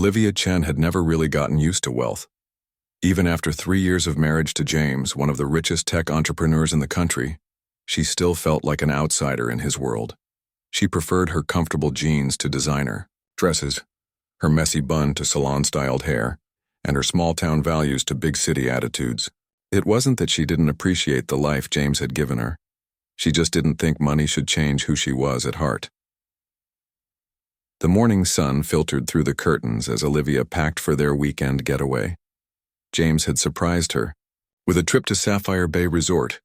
Olivia Chen had never really gotten used to wealth. Even after 3 years of marriage to James, one of the richest tech entrepreneurs in the country, she still felt like an outsider in his world. She preferred her comfortable jeans to designer dresses, her messy bun to salon-styled hair, and her small-town values to big-city attitudes. It wasn't that she didn't appreciate the life James had given her. She just didn't think money should change who she was at heart. The morning sun filtered through the curtains as Olivia packed for their weekend getaway. James had surprised her with a trip to Sapphire Bay Resort,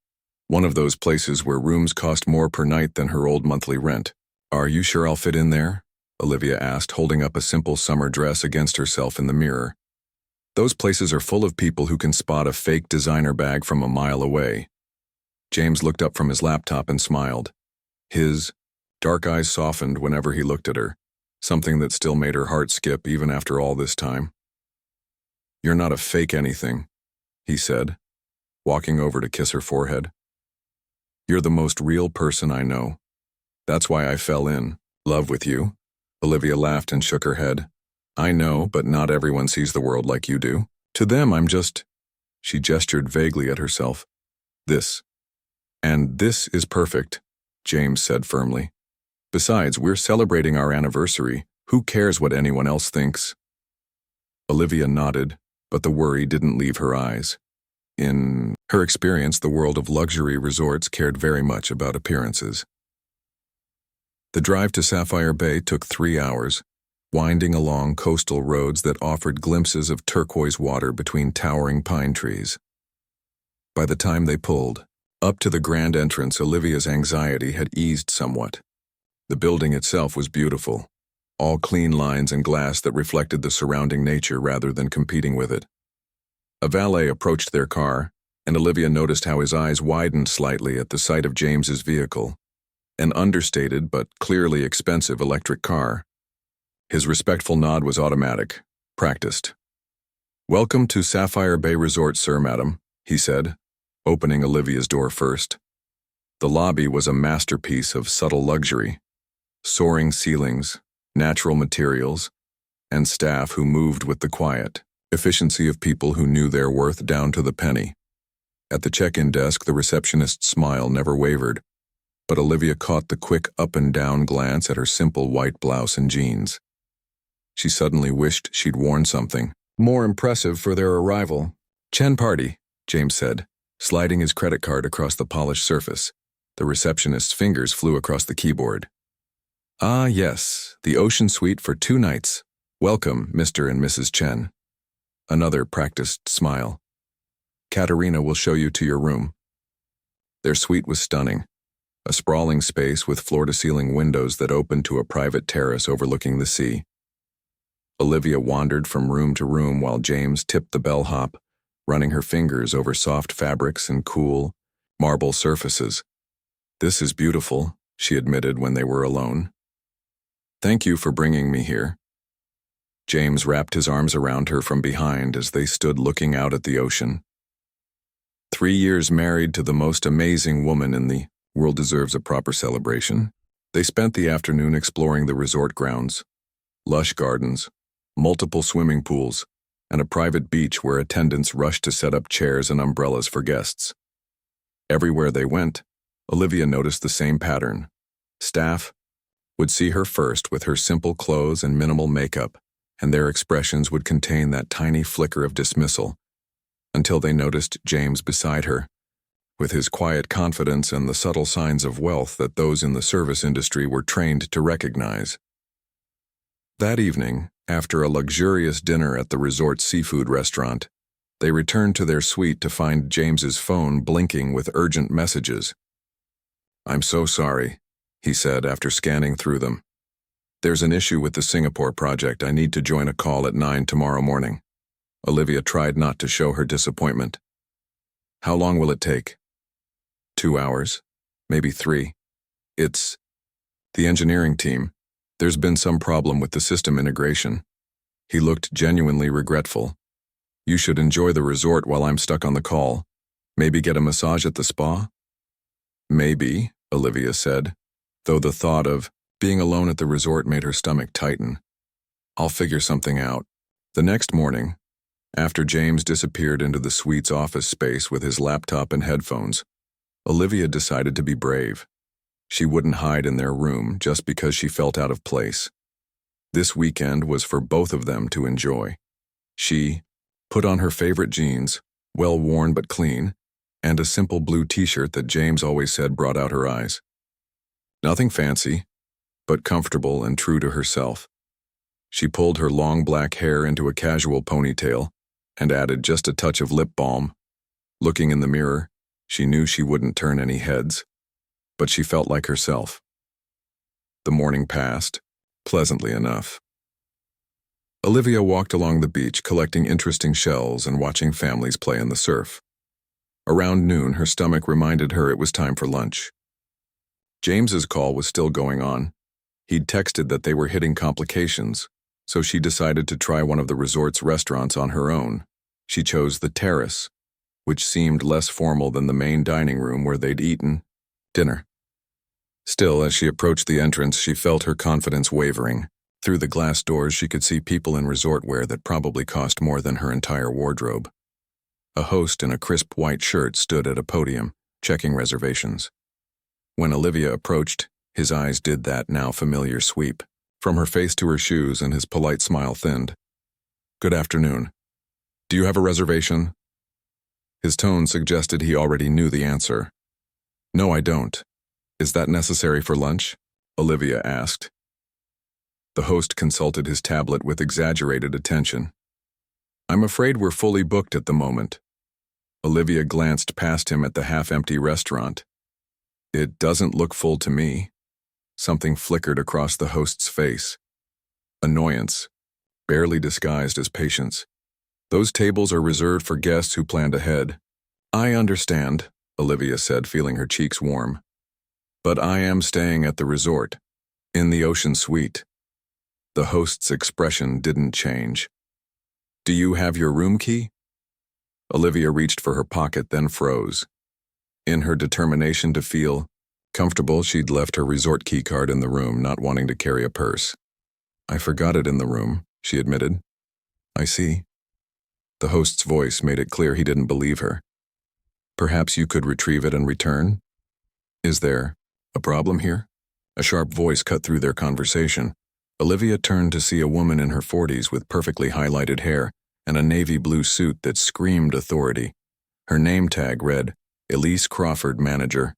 one of those places where rooms cost more per night than her old monthly rent. "Are you sure I'll fit in there?" Olivia asked, holding up a simple summer dress against herself in the mirror. "Those places are full of people who can spot a fake designer bag from a mile away." James looked up from his laptop and smiled. His dark eyes softened whenever he looked at her, something that still made her heart skip even after all this time. "You're not a fake anything," he said, walking over to kiss her forehead. "You're the most real person I know. That's why I fell in love with you." Olivia laughed and shook her head. "I know, but not everyone sees the world like you do. To them, I'm just..." She gestured vaguely at herself. "This. And this is perfect," James said firmly. "Besides, we're celebrating our anniversary. Who cares what anyone else thinks?" Olivia nodded, but the worry didn't leave her eyes. In her experience, the world of luxury resorts cared very much about appearances. The drive to Sapphire Bay took 3 hours, winding along coastal roads that offered glimpses of turquoise water between towering pine trees. By the time they pulled up to the grand entrance, Olivia's anxiety had eased somewhat. The building itself was beautiful, all clean lines and glass that reflected the surrounding nature rather than competing with it. A valet approached their car, and Olivia noticed how his eyes widened slightly at the sight of James's vehicle, an understated but clearly expensive electric car. His respectful nod was automatic, practiced. "Welcome to Sapphire Bay Resort, sir, madam," he said, opening Olivia's door first. The lobby was a masterpiece of subtle luxury. Soaring ceilings, natural materials, and staff who moved with the quiet efficiency of people who knew their worth down to the penny. At the check-in desk, the receptionist's smile never wavered, but Olivia caught the quick up-and-down glance at her simple white blouse and jeans. She suddenly wished she'd worn something more impressive for their arrival. "Chen party," James said, sliding his credit card across the polished surface. The receptionist's fingers flew across the keyboard. "Ah, yes, the Ocean Suite for 2 nights. Welcome, Mr. and Mrs. Chen." Another practiced smile. "Katerina will show you to your room." Their suite was stunning. A sprawling space with floor-to-ceiling windows that opened to a private terrace overlooking the sea. Olivia wandered from room to room while James tipped the bellhop, running her fingers over soft fabrics and cool, marble surfaces. "This is beautiful," she admitted when they were alone. "Thank you for bringing me here." James wrapped his arms around her from behind as they stood looking out at the ocean. 3 years married to the most amazing woman in the world deserves a proper celebration. They spent the afternoon exploring the resort grounds, lush gardens, multiple swimming pools, and a private beach where attendants rushed to set up chairs and umbrellas for guests. Everywhere they went, Olivia noticed the same pattern. Staff would see her first with her simple clothes and minimal makeup, and their expressions would contain that tiny flicker of dismissal, until they noticed James beside her, with his quiet confidence and the subtle signs of wealth that those in the service industry were trained to recognize. That evening, after a luxurious dinner at the resort seafood restaurant, they returned to their suite to find James's phone blinking with urgent messages. "I'm so sorry," he said after scanning through them. "There's an issue with the Singapore project. I need to join a call at 9 tomorrow morning." Olivia tried not to show her disappointment. "How long will it take?" 2 hours, maybe 3. "It's the engineering team. There's been some problem with the system integration." He looked genuinely regretful. "You should enjoy the resort while I'm stuck on the call. Maybe get a massage at the spa?" "Maybe," Olivia said, though the thought of being alone at the resort made her stomach tighten. I'll figure something out. The next morning, after James disappeared into the suite's office space with his laptop and headphones, Olivia decided to be brave. She wouldn't hide in their room just because she felt out of place. This weekend was for both of them to enjoy. She put on her favorite jeans, well worn but clean, and a simple blue t-shirt that James always said brought out her eyes. Nothing fancy, but comfortable and true to herself. She pulled her long black hair into a casual ponytail and added just a touch of lip balm. Looking in the mirror, she knew she wouldn't turn any heads, but she felt like herself. The morning passed, pleasantly enough. Olivia walked along the beach collecting interesting shells and watching families play in the surf. Around noon, her stomach reminded her it was time for lunch. James's call was still going on. He'd texted that they were hitting complications, so she decided to try one of the resort's restaurants on her own. She chose the Terrace, which seemed less formal than the main dining room where they'd eaten dinner. Still, as she approached the entrance, she felt her confidence wavering. Through the glass doors, she could see people in resort wear that probably cost more than her entire wardrobe. A host in a crisp white shirt stood at a podium, checking reservations. When Olivia approached, his eyes did that now familiar sweep, from her face to her shoes, and his polite smile thinned. "Good afternoon. Do you have a reservation?" His tone suggested he already knew the answer. "No, I don't. Is that necessary for lunch?" Olivia asked. The host consulted his tablet with exaggerated attention. "I'm afraid we're fully booked at the moment." Olivia glanced past him at the half-empty restaurant. "It doesn't look full to me." Something flickered across the host's face. Annoyance, barely disguised as patience. "Those tables are reserved for guests who planned ahead." "I understand," Olivia said, feeling her cheeks warm. "But I am staying at the resort, in the Ocean Suite." The host's expression didn't change. "Do you have your room key?" Olivia reached for her pocket, then froze. In her determination to feel comfortable, she'd left her resort key card in the room, not wanting to carry a purse. "I forgot it in the room," she admitted. "I see." The host's voice made it clear he didn't believe her. "Perhaps you could retrieve it and return? Is there a problem here?" A sharp voice cut through their conversation. Olivia turned to see a woman in her 40s with perfectly highlighted hair and a navy blue suit that screamed authority. Her name tag read, "Elise Crawford, manager."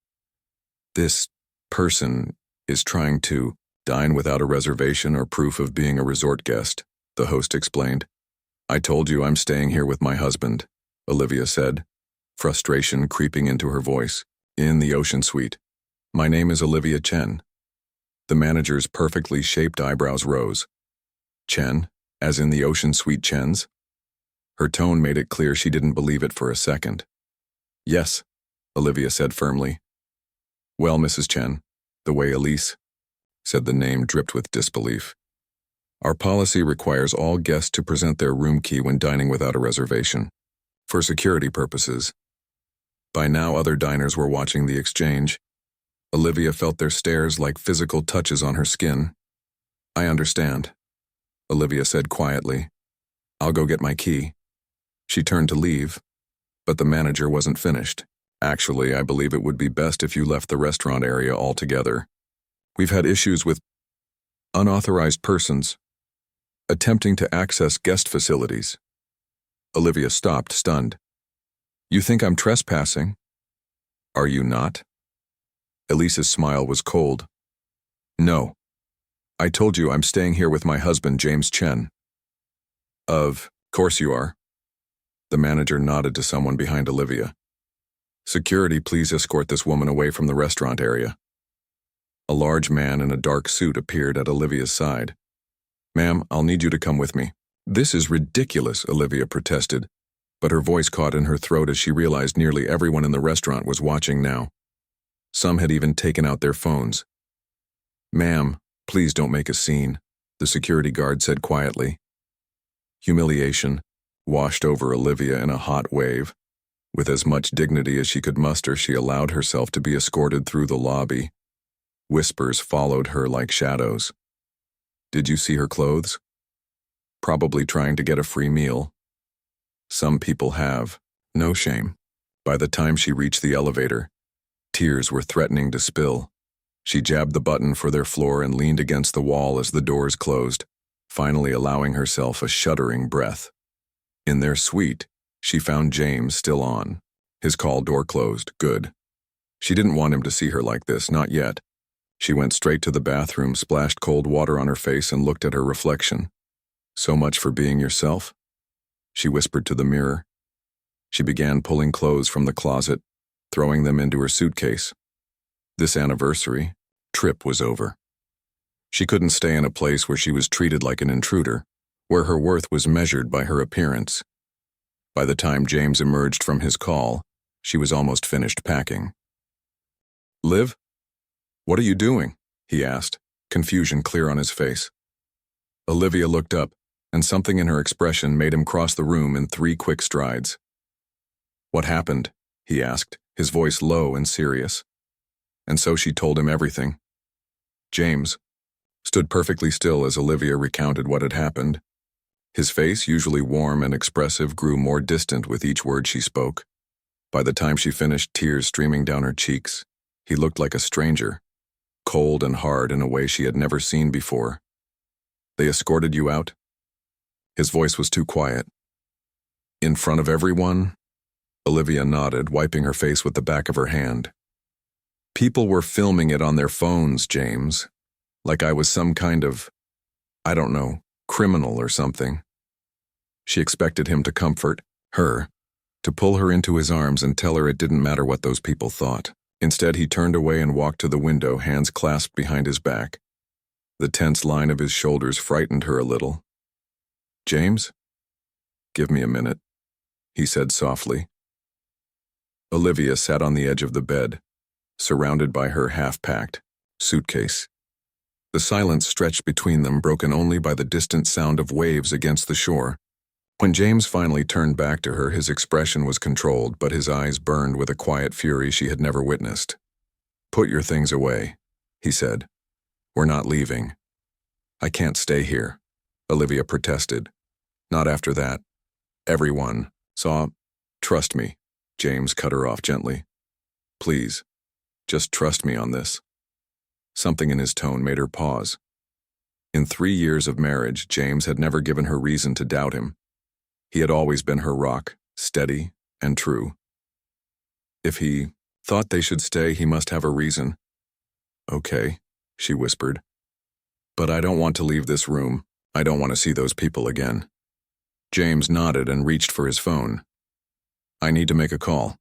"This person is trying to dine without a reservation or proof of being a resort guest," the host explained. "I told you I'm staying here with my husband," Olivia said, frustration creeping into her voice. "In the Ocean Suite. My name is Olivia Chen." The manager's perfectly shaped eyebrows rose. "Chen, as in the Ocean Suite Chen's?" Her tone made it clear she didn't believe it for a second. "Yes," Olivia said firmly. "Well, Mrs. Chen, the way Elise," said the name dripped with disbelief. "Our policy requires all guests to present their room key when dining without a reservation, for security purposes." By now other diners were watching the exchange. Olivia felt their stares like physical touches on her skin. "I understand," Olivia said quietly. "I'll go get my key." She turned to leave, but the manager wasn't finished. "Actually, I believe it would be best if you left the restaurant area altogether. We've had issues with unauthorized persons attempting to access guest facilities." Olivia stopped, stunned. "You think I'm trespassing?" "Are you not?" Elise's smile was cold. "No. I told you I'm staying here with my husband, James Chen." "Of course you are." The manager nodded to someone behind Olivia. "Security, please escort this woman away from the restaurant area." A large man in a dark suit appeared at Olivia's side. "Ma'am, I'll need you to come with me." "This is ridiculous," Olivia protested, but her voice caught in her throat as she realized nearly everyone in the restaurant was watching now. Some had even taken out their phones. "Ma'am, please don't make a scene," the security guard said quietly. Humiliation washed over Olivia in a hot wave. With as much dignity as she could muster, she allowed herself to be escorted through the lobby. Whispers followed her like shadows. "Did you see her clothes?" probably trying to get a free meal. Some people have no shame. By the time she reached the elevator, tears were threatening to spill. She jabbed the button for their floor and leaned against the wall as the doors closed, finally allowing herself a shuddering breath. In their suite, she found James still on. His call door closed. Good. She didn't want him to see her like this, not yet. She went straight to the bathroom, splashed cold water on her face, and looked at her reflection. So much for being yourself, she whispered to the mirror. She began pulling clothes from the closet, throwing them into her suitcase. This anniversary trip was over. She couldn't stay in a place where she was treated like an intruder, where her worth was measured by her appearance. By the time James emerged from his call, she was almost finished packing. "Liv? What are you doing?" he asked, confusion clear on his face. Olivia looked up, and something in her expression made him cross the room in 3 quick strides. "What happened?" he asked, his voice low and serious. And so she told him everything. James stood perfectly still as Olivia recounted what had happened. His face, usually warm and expressive, grew more distant with each word she spoke. By the time she finished, tears streaming down her cheeks, he looked like a stranger, cold and hard in a way she had never seen before. "They escorted you out?" His voice was too quiet. "In front of everyone?" Olivia nodded, wiping her face with the back of her hand. "People were filming it on their phones, James. Like I was some kind of, I don't know, criminal or something." She expected him to comfort her, to pull her into his arms and tell her it didn't matter what those people thought. Instead, he turned away and walked to the window, hands clasped behind his back. The tense line of his shoulders frightened her a little. "James? Give me a minute," he said softly. Olivia sat on the edge of the bed, surrounded by her half-packed suitcase. The silence stretched between them, broken only by the distant sound of waves against the shore. When James finally turned back to her, his expression was controlled, but his eyes burned with a quiet fury she had never witnessed. "Put your things away," he said. "We're not leaving." "I can't stay here," Olivia protested. "Not after that. Everyone saw. Trust me," James cut her off gently. "Please, just trust me on this." Something in his tone made her pause. In 3 years of marriage, James had never given her reason to doubt him. He had always been her rock, steady and true. If he thought they should stay, he must have a reason. "Okay," she whispered. "But I don't want to leave this room. I don't want to see those people again." James nodded and reached for his phone. "I need to make a call.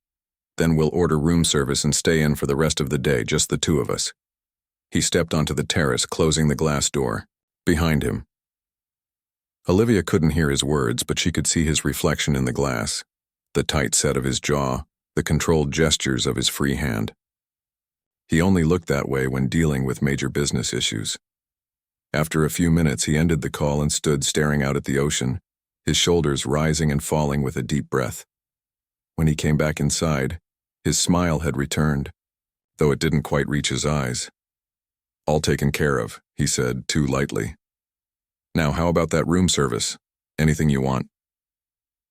Then we'll order room service and stay in for the rest of the day, just the 2 of us." He stepped onto the terrace, closing the glass door behind him. Olivia couldn't hear his words, but she could see his reflection in the glass, the tight set of his jaw, the controlled gestures of his free hand. He only looked that way when dealing with major business issues. After a few minutes, he ended the call and stood staring out at the ocean, his shoulders rising and falling with a deep breath. When he came back inside, his smile had returned, though it didn't quite reach his eyes. "All taken care of," he said, too lightly. "Now, how about that room service? Anything you want?"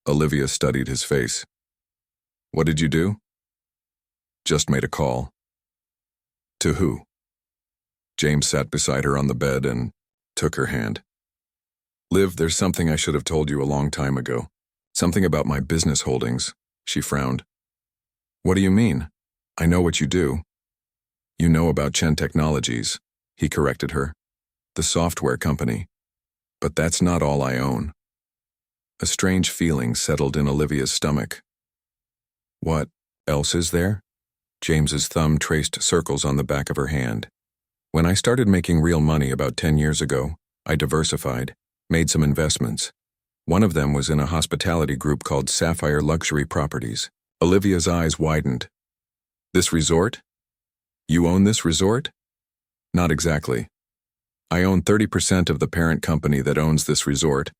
Olivia studied his face. "What did you do?" "Just made a call." "To who?" James sat beside her on the bed and took her hand. "Liv, there's something I should have told you a long time ago. Something about my business holdings." She frowned. "What do you mean? I know what you do." "You know about Chen Technologies," he corrected her. "The software company. But that's not all I own." A strange feeling settled in Olivia's stomach. "What else is there?" James's thumb traced circles on the back of her hand. "When I started making real money about 10 years ago, I diversified, made some investments. One of them was in a hospitality group called Sapphire Luxury Properties." Olivia's eyes widened. "This resort? You own this resort?" "Not exactly. I own 30% of the parent company that owns this resort,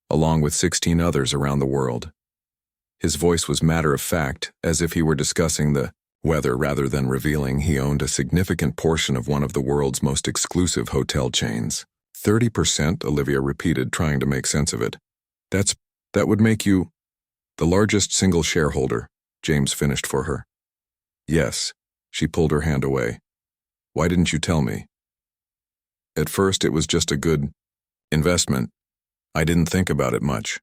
along with 16 others around the world." His voice was matter-of-fact, as if he were discussing the weather rather than revealing he owned a significant portion of one of the world's most exclusive hotel chains. 30%, Olivia repeated, trying to make sense of it. That would make you the largest single shareholder, James finished for her. Yes, she pulled her hand away. Why didn't you tell me? At first, it was just a good investment. I didn't think about it much.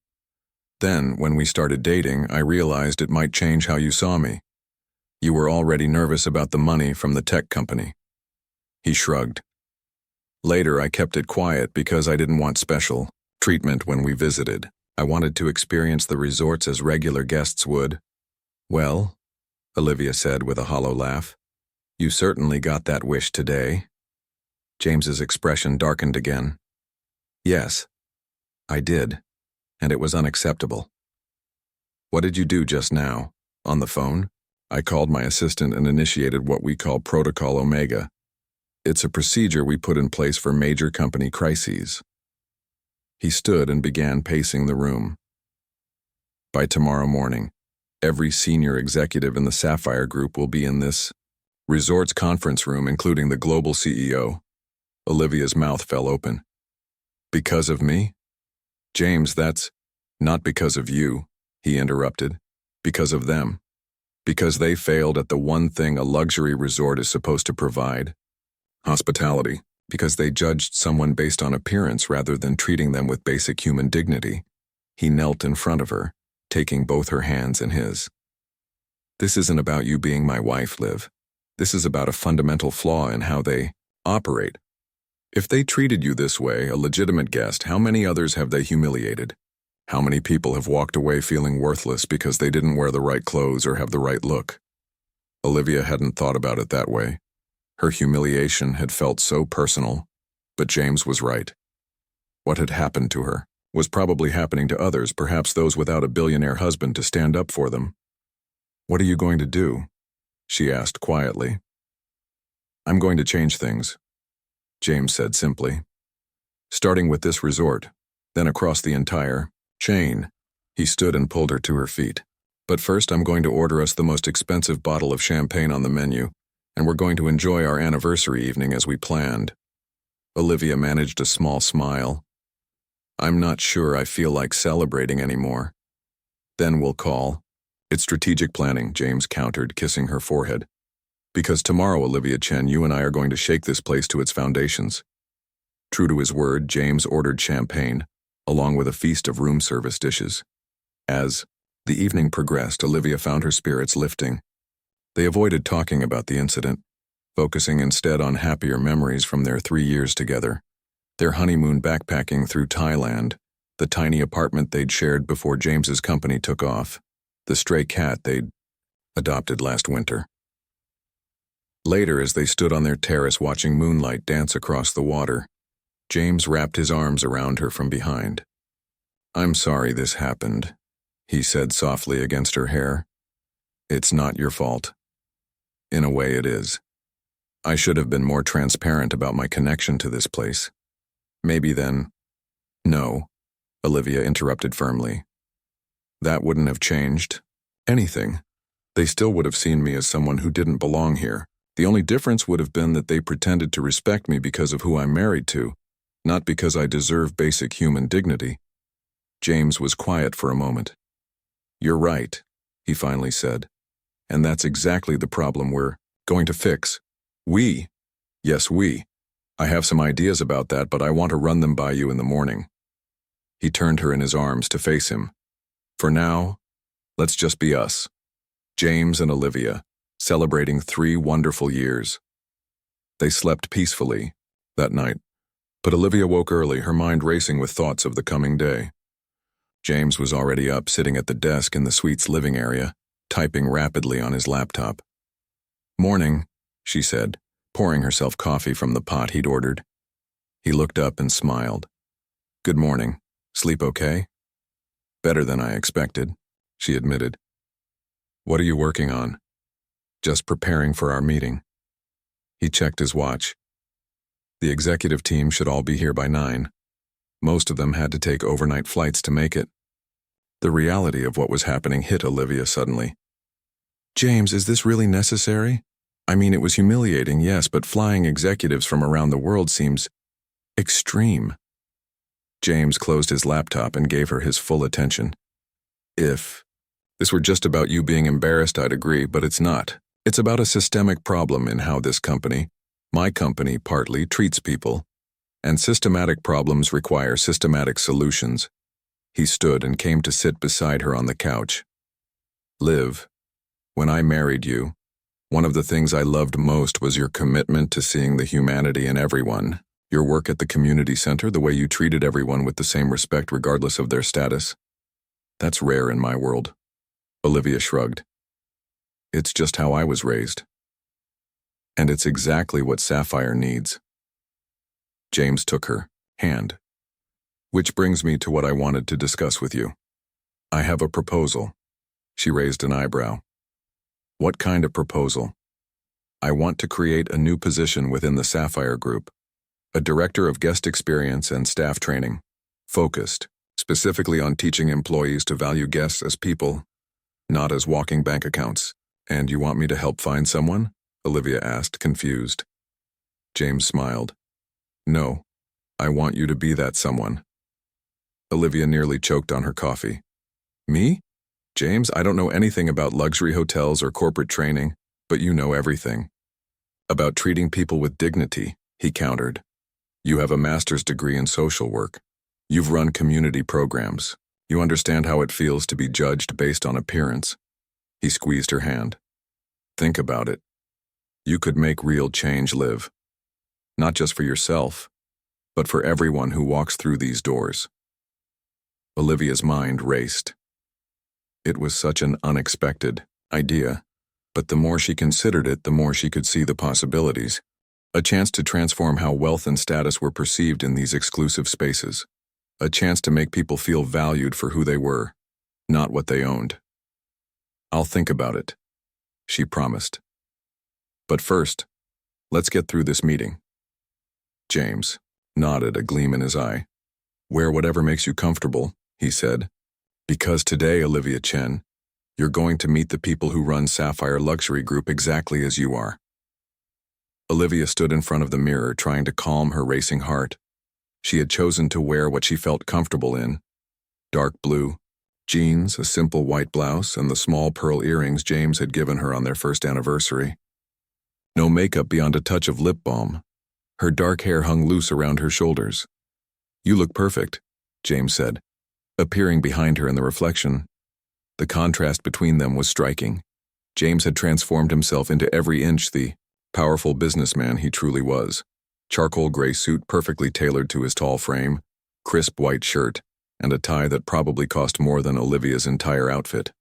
Then, when we started dating, I realized it might change how you saw me. You were already nervous about the money from the tech company. He shrugged. Later, I kept it quiet because I didn't want special treatment when we visited. I wanted to experience the resorts as regular guests would. Well, Olivia said with a hollow laugh, you certainly got that wish today. James's expression darkened again. Yes, I did, and it was unacceptable. What did you do just now? On the phone? I called my assistant and initiated what we call Protocol Omega. It's a procedure we put in place for major company crises. He stood and began pacing the room. By tomorrow morning, every senior executive in the Sapphire Group will be in this resort's conference room, including the global CEO. Olivia's mouth fell open. Because of me? James, that's not because of you, he interrupted. Because of them. Because they failed at the one thing a luxury resort is supposed to provide. Hospitality. Because they judged someone based on appearance rather than treating them with basic human dignity. He knelt in front of her, taking both her hands in his. This isn't about you being my wife, Liv. This is about a fundamental flaw in how they operate. If they treated you this way, a legitimate guest, how many others have they humiliated? How many people have walked away feeling worthless because they didn't wear the right clothes or have the right look? Olivia hadn't thought about it that way. Her humiliation had felt so personal, but James was right. What had happened to her was probably happening to others, perhaps those without a billionaire husband to stand up for them. What are you going to do? She asked quietly. I'm going to change things, James said simply. Starting with this resort, then across the entire chain. He stood and pulled her to her feet. But first I'm going to order us the most expensive bottle of champagne on the menu, and we're going to enjoy our anniversary evening as we planned. Olivia managed a small smile. I'm not sure I feel like celebrating anymore. Then we'll call. It's strategic planning, James countered, kissing her forehead. Because tomorrow, Olivia Chen, you and I are going to shake this place to its foundations. True to his word, James ordered champagne, along with a feast of room service dishes. As the evening progressed, Olivia found her spirits lifting. They avoided talking about the incident, focusing instead on happier memories from their 3 years together. Their honeymoon backpacking through Thailand, the tiny apartment they'd shared before James's company took off, the stray cat they'd adopted last winter. Later, as they stood on their terrace watching moonlight dance across the water, James wrapped his arms around her from behind. I'm sorry this happened, he said softly against her hair. It's not your fault. In a way, it is. I should have been more transparent about my connection to this place. Maybe then. No, Olivia interrupted firmly. That wouldn't have changed anything. They still would have seen me as someone who didn't belong here. The only difference would have been that they pretended to respect me because of who I'm married to, not because I deserve basic human dignity. James was quiet for a moment. You're right, he finally said. And that's exactly the problem we're going to fix. We. Yes, we. I have some ideas about that, but I want to run them by you in the morning. He turned her in his arms to face him. For now, let's just be us. James and Olivia, celebrating 3 wonderful years. They slept peacefully that night, but Olivia woke early, her mind racing with thoughts of the coming day. James was already up, sitting at the desk in the suite's living area, typing rapidly on his laptop. Morning, she said, pouring herself coffee from the pot he'd ordered. He looked up and smiled. Good morning. Sleep okay? Better than I expected, she admitted. What are you working on? Just preparing for our meeting. He checked his watch. The executive team should all be here by 9. Most of them had to take overnight flights to make it. The reality of what was happening hit Olivia suddenly. James, is this really necessary? I mean, it was humiliating, yes, but flying executives from around the world seems Extreme. James closed his laptop and gave her his full attention. If this were just about you being embarrassed, I'd agree, but it's not. It's about a systemic problem in how this company, my company partly, treats people. And systematic problems require systematic solutions. He stood and came to sit beside her on the couch. Liv, when I married you, one of the things I loved most was your commitment to seeing the humanity in everyone. Your work at the community center, the way you treated everyone with the same respect regardless of their status. That's rare in my world. Olivia shrugged. It's just how I was raised. And it's exactly what Sapphire needs. James took her hand. Which brings me to what I wanted to discuss with you. I have a proposal. She raised an eyebrow. What kind of proposal? I want to create a new position within the Sapphire Group. A director of guest experience and staff training. Focused, specifically on teaching employees to value guests as people, not as walking bank accounts. And you want me to help find someone? Olivia asked, confused. James smiled. No, I want you to be that someone. Olivia nearly choked on her coffee. Me? James, I don't know anything about luxury hotels or corporate training, but you know everything. About treating people with dignity, he countered. You have a master's degree in social work. You've run community programs. You understand how it feels to be judged based on appearance. He squeezed her hand. Think about it. You could make real change, Liv. Not just for yourself, but for everyone who walks through these doors. Olivia's mind raced. It was such an unexpected idea, but the more she considered it, the more she could see the possibilities. A chance to transform how wealth and status were perceived in these exclusive spaces. A chance to make people feel valued for who they were, not what they owned. I'll think about it, she promised. But first, let's get through this meeting. James nodded, a gleam in his eye. Wear whatever makes you comfortable, he said. Because today, Olivia Chen, you're going to meet the people who run Sapphire Luxury Group exactly as you are. Olivia stood in front of the mirror, trying to calm her racing heart. She had chosen to wear what she felt comfortable in. Dark blue, jeans, a simple white blouse, and the small pearl earrings James had given her on their first anniversary. No makeup beyond a touch of lip balm. Her dark hair hung loose around her shoulders. You look perfect, James said, appearing behind her in the reflection. The contrast between them was striking. James had transformed himself into every inch the powerful businessman he truly was. Charcoal gray suit perfectly tailored to his tall frame, crisp white shirt, and a tie that probably cost more than Olivia's entire outfit.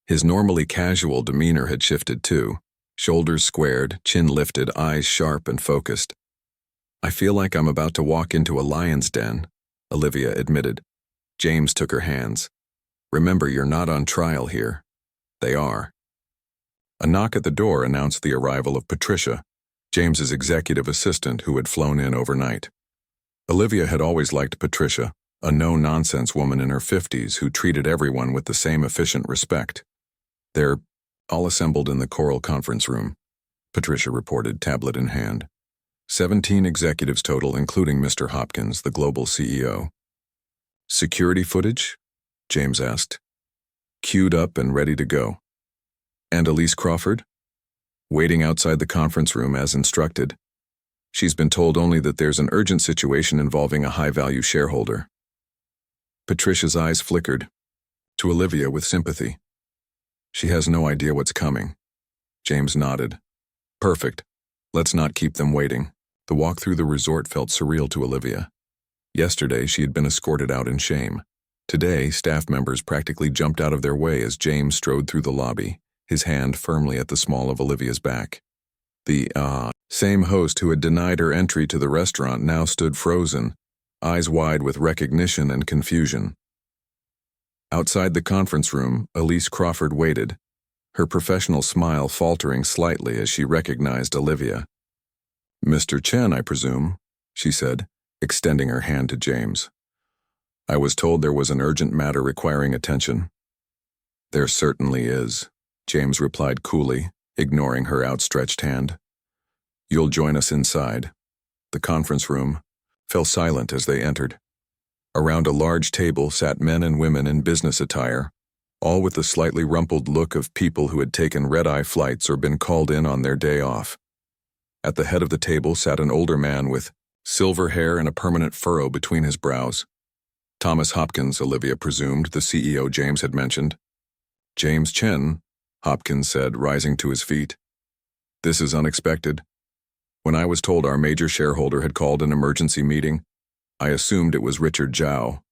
His normally casual demeanor had shifted too, shoulders squared, chin lifted, eyes sharp and focused. I feel like I'm about to walk into a lion's den, Olivia admitted. James took her hands. Remember, you're not on trial here. They are. A knock at the door announced the arrival of Patricia, James's executive assistant who had flown in overnight. Olivia had always liked Patricia, a no-nonsense woman in her 50s who treated everyone with the same efficient respect. They're all assembled in the Coral conference room, Patricia reported, tablet in hand. 17 executives total, including Mr. Hopkins, the global CEO. Security footage? James asked. Queued up and ready to go. And Elise Crawford? Waiting outside the conference room as instructed. She's been told only that there's an urgent situation involving a high-value shareholder. Patricia's eyes flickered, to Olivia with sympathy. She has no idea what's coming. James nodded. Perfect. Let's not keep them waiting. The walk through the resort felt surreal to Olivia. Yesterday, she had been escorted out in shame. Today, staff members practically jumped out of their way as James strode through the lobby, his hand firmly at the small of Olivia's back. The, same host who had denied her entry to the restaurant now stood frozen, eyes wide with recognition and confusion. Outside the conference room, Elise Crawford waited, her professional smile faltering slightly as she recognized Olivia. Mr. Chen, I presume, she said, extending her hand to James. I was told there was an urgent matter requiring attention. There certainly is, James replied coolly, ignoring her outstretched hand. You'll join us inside. The conference room, fell silent as they entered. Around a large table sat men and women in business attire, all with the slightly rumpled look of people who had taken red-eye flights or been called in on their day off. At the head of the table sat an older man with silver hair and a permanent furrow between his brows. Thomas Hopkins, Olivia presumed, the CEO James had mentioned. "James Chen," Hopkins said, rising to his feet. "This is unexpected. When I was told our major shareholder had called an emergency meeting, I assumed it was Richard Zhao."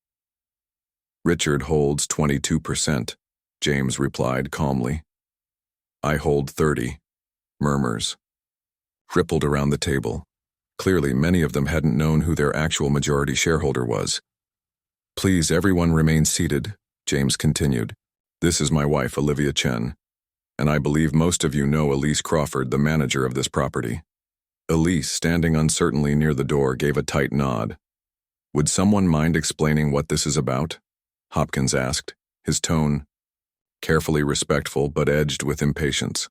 "Richard holds 22%, James replied calmly. "I hold 30, murmurs rippled around the table. Clearly, many of them hadn't known who their actual majority shareholder was. "Please, everyone remain seated," James continued. "This is my wife, Olivia Chen, and I believe most of you know Elise Crawford, the manager of this property." Elise, standing uncertainly near the door, gave a tight nod. "Would someone mind explaining what this is about?" Hopkins asked, his tone carefully respectful but edged with impatience.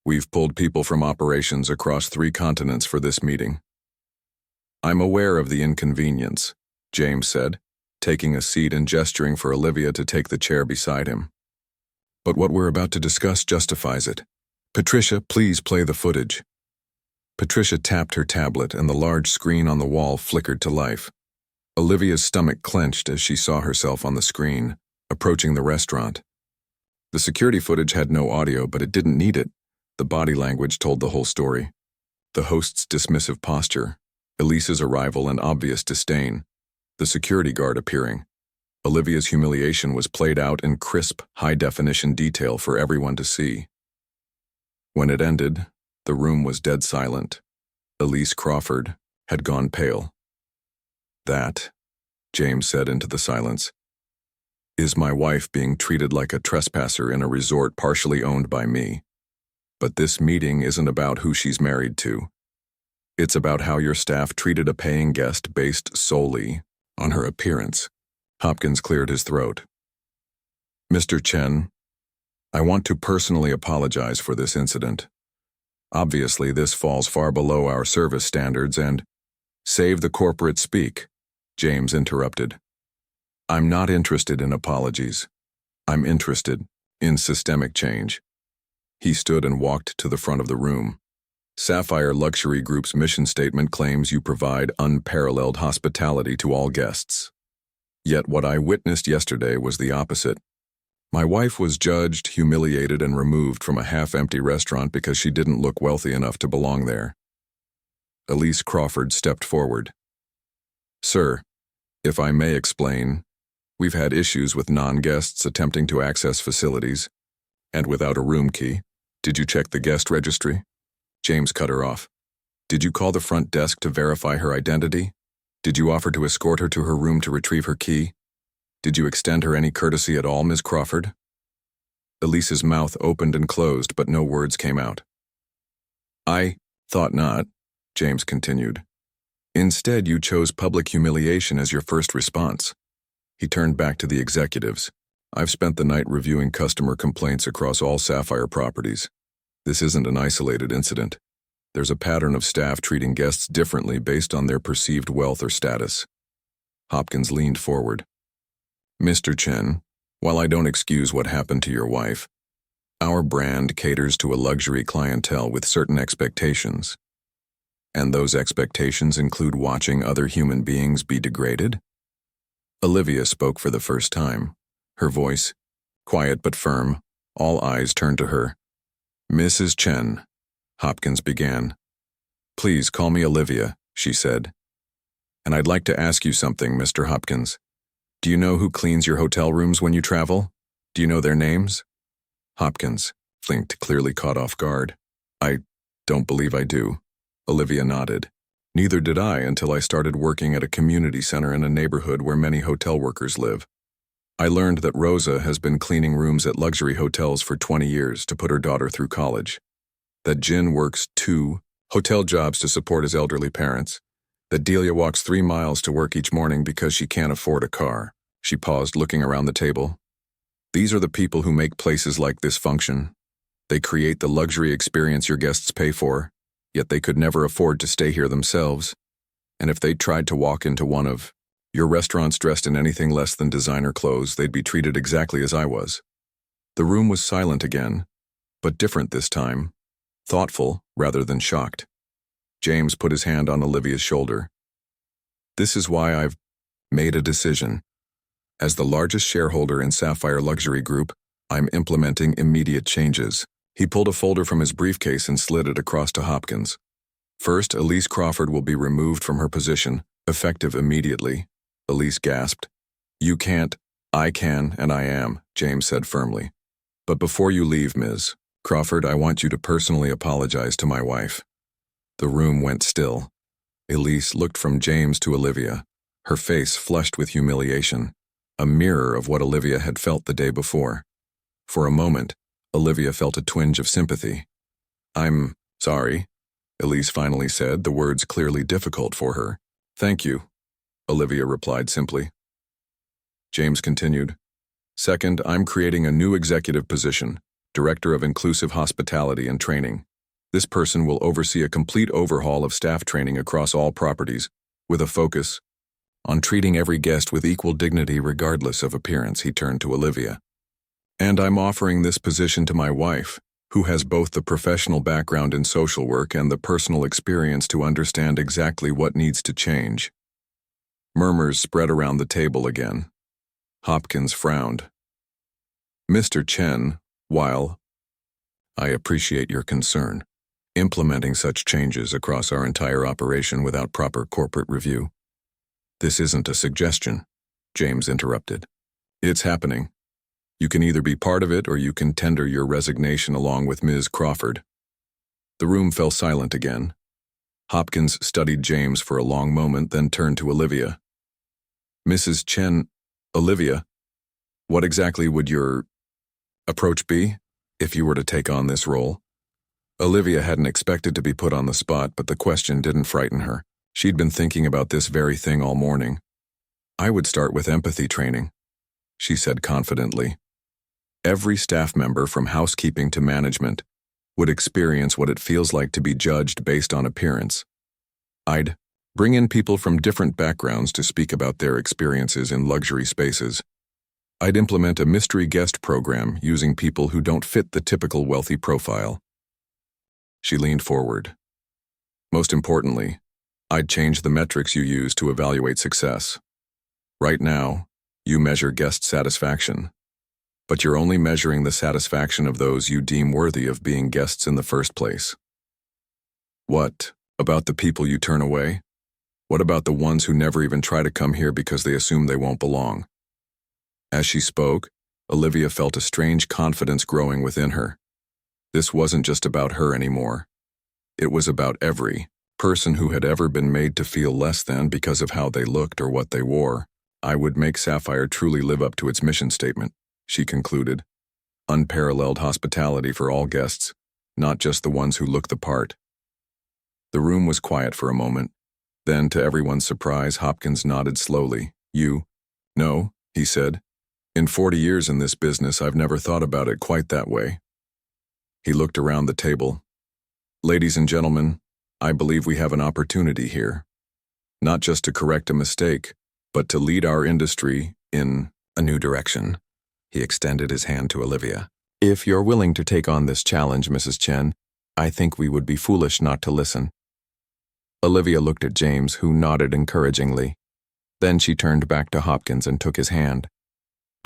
"We've pulled people from operations across 3 continents for this meeting." "I'm aware of the inconvenience," James said, taking a seat and gesturing for Olivia to take the chair beside him. "But what we're about to discuss justifies it. Patricia, please play the footage." Patricia tapped her tablet and the large screen on the wall flickered to life. Olivia's stomach clenched as she saw herself on the screen, approaching the restaurant. The security footage had no audio, but it didn't need it. The body language told the whole story. The host's dismissive posture, Elise's arrival and obvious disdain, the security guard appearing. Olivia's humiliation was played out in crisp, high-definition detail for everyone to see. When it ended, the room was dead silent. Elise Crawford had gone pale. "That," James said into the silence, "is my wife being treated like a trespasser in a resort partially owned by me. But this meeting isn't about who she's married to. It's about how your staff treated a paying guest based solely on her appearance." Hopkins cleared his throat. "Mr. Chen, I want to personally apologize for this incident. Obviously, this falls far below our service standards and—" "Save the corporate speak," James interrupted. "I'm not interested in apologies. I'm interested in systemic change." He stood and walked to the front of the room. "Sapphire Luxury Group's mission statement claims you provide unparalleled hospitality to all guests. Yet what I witnessed yesterday was the opposite. My wife was judged, humiliated, and removed from a half-empty restaurant because she didn't look wealthy enough to belong there." Elise Crawford stepped forward. "Sir, if I may explain, we've had issues with non-guests attempting to access facilities, and without a room key. Did you check the guest registry?" James cut her off. "Did you call the front desk to verify her identity? Did you offer to escort her to her room to retrieve her key? Did you extend her any courtesy at all, Ms. Crawford?" Elise's mouth opened and closed, but no words came out. "I thought not," James continued. "Instead, you chose public humiliation as your first response." He turned back to the executives. "I've spent the night reviewing customer complaints across all Sapphire properties. This isn't an isolated incident. There's a pattern of staff treating guests differently based on their perceived wealth or status." Hopkins leaned forward. "Mr. Chen, while I don't excuse what happened to your wife, our brand caters to a luxury clientele with certain expectations. And those expectations include watching other human beings be degraded?" Olivia spoke for the first time. Her voice, quiet but firm, all eyes turned to her. "Mrs. Chen," Hopkins began. "Please call me Olivia," she said. "And I'd like to ask you something, Mr. Hopkins. Do you know who cleans your hotel rooms when you travel? Do you know their names?" Hopkins blinked, clearly caught off guard. "I don't believe I do." Olivia nodded. "Neither did I until I started working at a community center in a neighborhood where many hotel workers live. I learned that Rosa has been cleaning rooms at luxury hotels for 20 years to put her daughter through college. That Jin works 2 hotel jobs to support his elderly parents. That Delia walks 3 miles to work each morning because she can't afford a car." She paused, looking around the table. "These are the people who make places like this function. They create the luxury experience your guests pay for, yet they could never afford to stay here themselves. And if they tried to walk into one of your restaurants dressed in anything less than designer clothes, they'd be treated exactly as I was. The room was silent again, but different this time, thoughtful rather than shocked. James put his hand on Olivia's shoulder. This is why I've made a decision. As the largest shareholder in Sapphire Luxury Group, I'm implementing immediate changes. He pulled a folder from his briefcase and slid it across to Hopkins. First, Elise Crawford will be removed from her position, effective immediately. Elise gasped. You can't. I can, and I am, James said firmly. But before you leave, Ms. Crawford, I want you to personally apologize to my wife. The room went still. Elise looked from James to Olivia, her face flushed with humiliation, a mirror of what Olivia had felt the day before. For a moment, Olivia felt a twinge of sympathy. I'm sorry, Elise finally said, the words clearly difficult for her. Thank you, Olivia replied simply. James continued. Second, I'm creating a new executive position, Director of Inclusive Hospitality and Training. This person will oversee a complete overhaul of staff training across all properties, with a focus on treating every guest with equal dignity regardless of appearance. He turned to Olivia. And I'm offering this position to my wife, who has both the professional background in social work and the personal experience to understand exactly what needs to change. Murmurs spread around the table again. Hopkins frowned. Mr. Chen, while I appreciate your concern, implementing such changes across our entire operation without proper corporate review. This isn't a suggestion, James interrupted. It's happening. You can either be part of it or you can tender your resignation along with Ms. Crawford. The room fell silent again. Hopkins studied James for a long moment, then turned to Olivia. Mrs. Chen, Olivia, what exactly would your approach be if you were to take on this role? Olivia hadn't expected to be put on the spot, but the question didn't frighten her. She'd been thinking about this very thing all morning. I would start with empathy training, she said confidently. Every staff member, from housekeeping to management, would experience what it feels like to be judged based on appearance. I'd bring in people from different backgrounds to speak about their experiences in luxury spaces. I'd implement a mystery guest program using people who don't fit the typical wealthy profile. She leaned forward. Most importantly, I'd change the metrics you use to evaluate success. Right now, you measure guest satisfaction, but you're only measuring the satisfaction of those you deem worthy of being guests in the first place. What about the people you turn away? What about the ones who never even try to come here because they assume they won't belong? As she spoke, Olivia felt a strange confidence growing within her. This wasn't just about her anymore. It was about every person who had ever been made to feel less than because of how they looked or what they wore. I would make Sapphire truly live up to its mission statement, she concluded. Unparalleled hospitality for all guests, not just the ones who look the part. The room was quiet for a moment. Then, to everyone's surprise, Hopkins nodded slowly. No, he said. In 40 years in this business, I've never thought about it quite that way. He looked around the table. Ladies and gentlemen, I believe we have an opportunity here. Not just to correct a mistake, but to lead our industry in a new direction. He extended his hand to Olivia. If you're willing to take on this challenge, Mrs. Chen, I think we would be foolish not to listen. Olivia looked at James, who nodded encouragingly. Then she turned back to Hopkins and took his hand.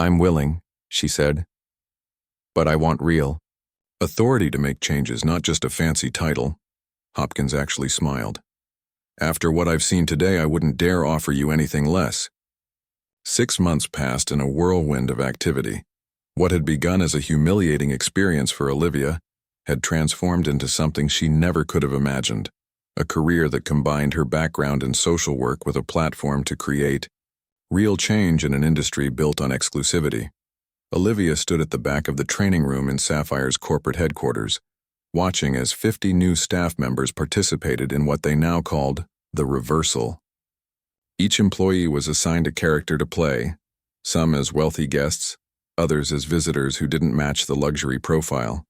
I'm willing, she said. But I want real authority to make changes, not just a fancy title. Hopkins actually smiled. After what I've seen today, I wouldn't dare offer you anything less. 6 months passed in a whirlwind of activity. What had begun as a humiliating experience for Olivia had transformed into something she never could have imagined, a career that combined her background in social work with a platform to create real change in an industry built on exclusivity. Olivia stood at the back of the training room in Sapphire's corporate headquarters, watching as 50 new staff members participated in what they now called the reversal. Each employee was assigned a character to play, some as wealthy guests, others as visitors who didn't match the luxury profile.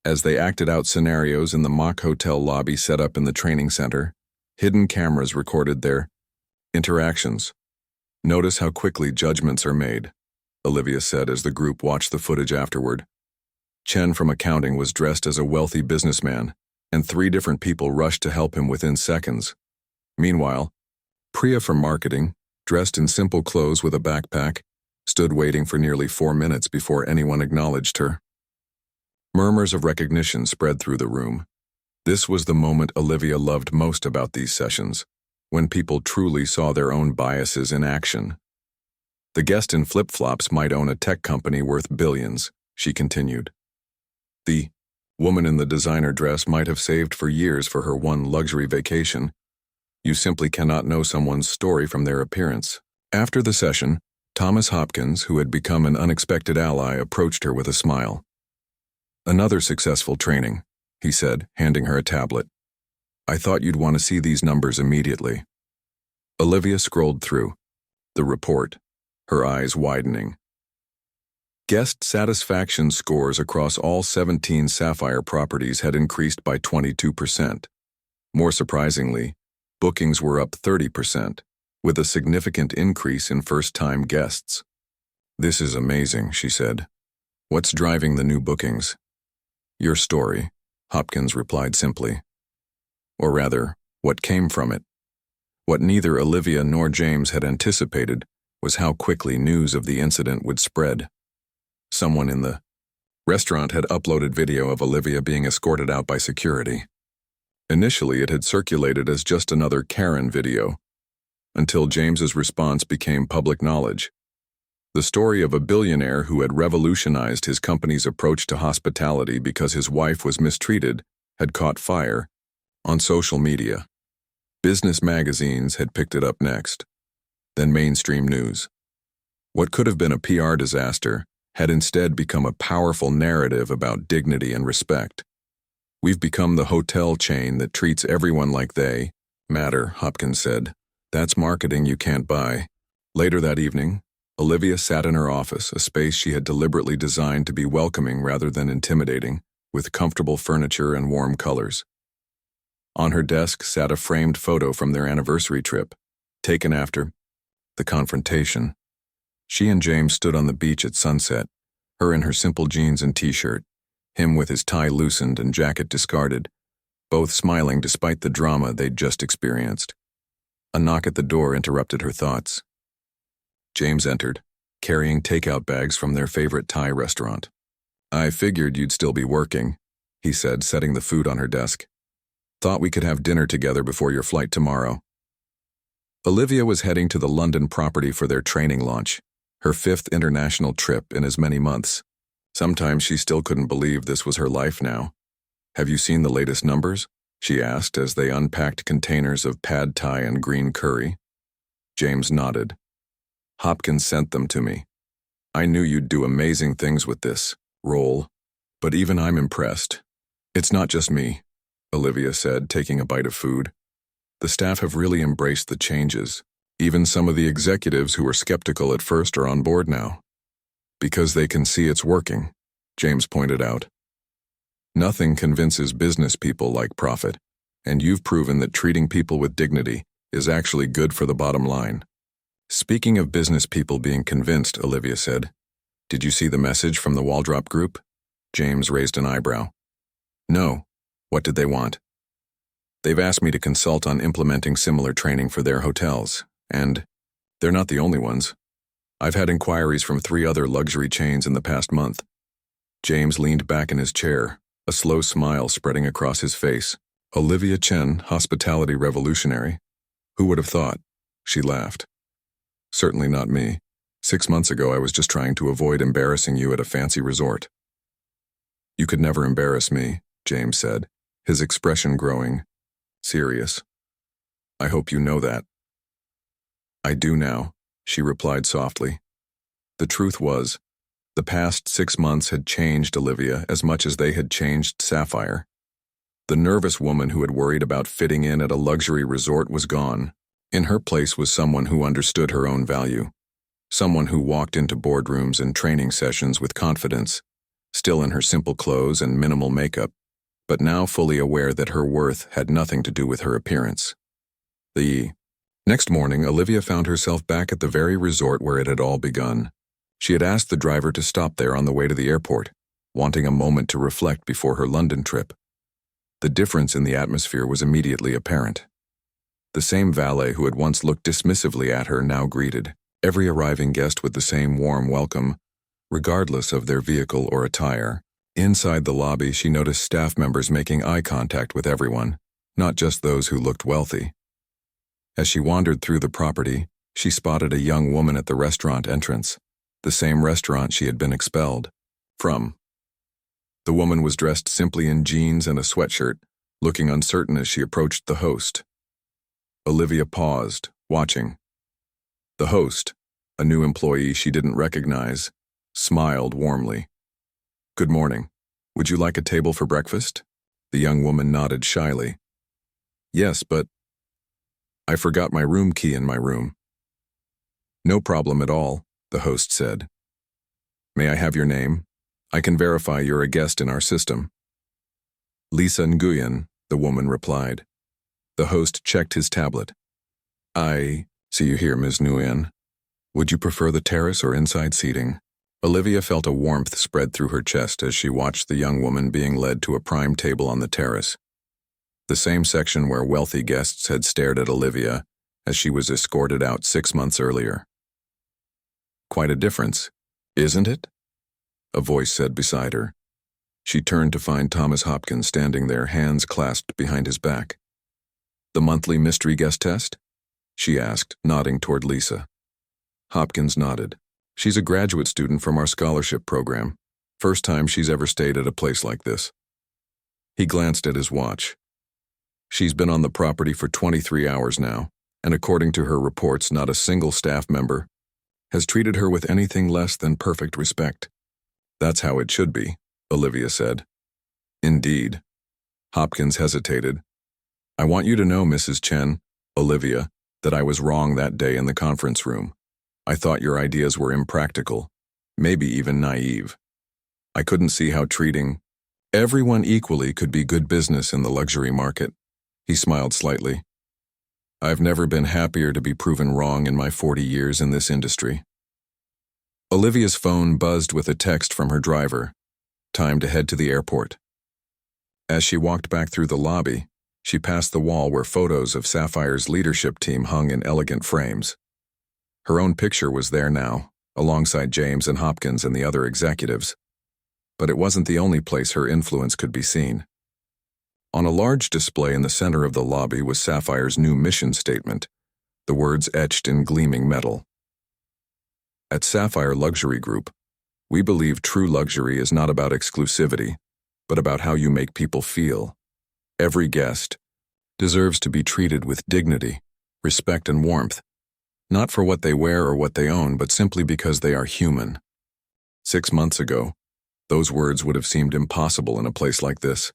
As they acted out scenarios in the mock hotel lobby set up in the training center, Hidden cameras recorded their interactions. Notice how quickly judgments are made, Olivia said as the group watched the footage afterward. Chen from accounting was dressed as a wealthy businessman, and 3 different people rushed to help him within seconds. Meanwhile, Priya from marketing, dressed in simple clothes with a backpack, stood waiting for nearly 4 minutes before anyone acknowledged her. Murmurs of recognition spread through the room. This was the moment Olivia loved most about these sessions, when people truly saw their own biases in action. The guest in flip-flops might own a tech company worth billions, she continued. The woman in the designer dress might have saved for years for her one luxury vacation. You simply cannot know someone's story from their appearance. After the session, Thomas Hopkins, who had become an unexpected ally, approached her with a smile. "Another successful training," he said, handing her a tablet. "I thought you'd want to see these numbers immediately." Olivia scrolled through the report, her eyes widening. Guest satisfaction scores across all 17 Sapphire properties had increased by 22%. More surprisingly, bookings were up 30%, with a significant increase in first-time guests. "This is amazing," she said. "What's driving the new bookings?" "Your story," Hopkins replied simply. Or rather, what came from it. What neither Olivia nor James had anticipated was how quickly news of the incident would spread. Someone in the restaurant had uploaded video of Olivia being escorted out by security. Initially, it had circulated as just another Karen video, until James's response became public knowledge. The story of a billionaire who had revolutionized his company's approach to hospitality because his wife was mistreated had caught fire on social media. Business magazines had picked it up next, then mainstream news. What could have been a PR disaster had instead become a powerful narrative about dignity and respect. "We've become the hotel chain that treats everyone like they matter," Hopkins said. "That's marketing you can't buy." Later that evening, Olivia sat in her office, a space she had deliberately designed to be welcoming rather than intimidating, with comfortable furniture and warm colors. On her desk sat a framed photo from their anniversary trip, taken after the confrontation. She and James stood on the beach at sunset, her in her simple jeans and t-shirt, him with his tie loosened and jacket discarded, both smiling despite the drama they'd just experienced. A knock at the door interrupted her thoughts. James entered, carrying takeout bags from their favorite Thai restaurant. "I figured you'd still be working," he said, setting the food on her desk. "Thought we could have dinner together before your flight tomorrow." Olivia was heading to the London property for their training launch, her 5th international trip in as many months. Sometimes she still couldn't believe this was her life now. "Have you seen the latest numbers?" she asked as they unpacked containers of pad thai and green curry. James nodded. "Hopkins sent them to me. I knew you'd do amazing things with this role, but even I'm impressed." "It's not just me," Olivia said, taking a bite of food. "The staff have really embraced the changes. Even some of the executives who were skeptical at first are on board now. Because they can see it's working," James pointed out. "Nothing convinces business people like profit, and you've proven that treating people with dignity is actually good for the bottom line." "Speaking of business people being convinced," Olivia said, "did you see the message from the Waldrop group?" James raised an eyebrow. "No. What did they want?" "They've asked me to consult on implementing similar training for their hotels, and they're not the only ones. I've had inquiries from 3 other luxury chains in the past month." James leaned back in his chair, a slow smile spreading across his face. "Olivia Chen, hospitality revolutionary. Who would have thought?" She laughed. "Certainly not me. 6 months ago I was just trying to avoid embarrassing you at a fancy resort." "You could never embarrass me," James said, his expression growing serious. "I hope you know that." "I do now," she replied softly. The truth was, the past 6 months had changed Olivia as much as they had changed Sapphire. The nervous woman who had worried about fitting in at a luxury resort was gone. In her place was someone who understood her own value. Someone who walked into boardrooms and training sessions with confidence, still in her simple clothes and minimal makeup, but now fully aware that her worth had nothing to do with her appearance. The next morning, Olivia found herself back at the very resort where it had all begun. She had asked the driver to stop there on the way to the airport, wanting a moment to reflect before her London trip. The difference in the atmosphere was immediately apparent. The same valet who had once looked dismissively at her now greeted every arriving guest with the same warm welcome, regardless of their vehicle or attire. Inside the lobby, she noticed staff members making eye contact with everyone, not just those who looked wealthy. As she wandered through the property, she spotted a young woman at the restaurant entrance, the same restaurant she had been expelled from. The woman was dressed simply in jeans and a sweatshirt, looking uncertain as she approached the host. Olivia paused, watching. The host, a new employee she didn't recognize, smiled warmly. "Good morning. Would you like a table for breakfast?" The young woman nodded shyly. "Yes, but I forgot my room key in my room." "No problem at all," the host said. "May I have your name? I can verify you're a guest in our system." "Lisa Nguyen," the woman replied. The host checked his tablet. "I see you here, Ms. Nguyen. Would you prefer the terrace or inside seating?" Olivia felt a warmth spread through her chest as she watched the young woman being led to a prime table on the terrace, the same section where wealthy guests had stared at Olivia as she was escorted out 6 months earlier. "Quite a difference, isn't it?" a voice said beside her. She turned to find Thomas Hopkins standing there, hands clasped behind his back. "The monthly mystery guest test?" she asked, nodding toward Lisa. Hopkins nodded. "She's a graduate student from our scholarship program. First time she's ever stayed at a place like this." He glanced at his watch. "She's been on the property for 23 hours now, and according to her reports, not a single staff member has treated her with anything less than perfect respect." "That's how it should be," Olivia said. "Indeed." Hopkins hesitated. "I want you to know, Mrs. Chen, Olivia, that I was wrong that day in the conference room. I thought your ideas were impractical, maybe even naive. I couldn't see how treating everyone equally could be good business in the luxury market." He smiled slightly. "I've never been happier to be proven wrong in my 40 years in this industry." Olivia's phone buzzed with a text from her driver. Time to head to the airport. As she walked back through the lobby, she passed the wall where photos of Sapphire's leadership team hung in elegant frames. Her own picture was there now, alongside James and Hopkins and the other executives. But it wasn't the only place her influence could be seen. On a large display in the center of the lobby was Sapphire's new mission statement, the words etched in gleaming metal. "At Sapphire Luxury Group, we believe true luxury is not about exclusivity, but about how you make people feel. Every guest deserves to be treated with dignity, respect, and warmth, not for what they wear or what they own, but simply because they are human." 6 months ago, those words would have seemed impossible in a place like this.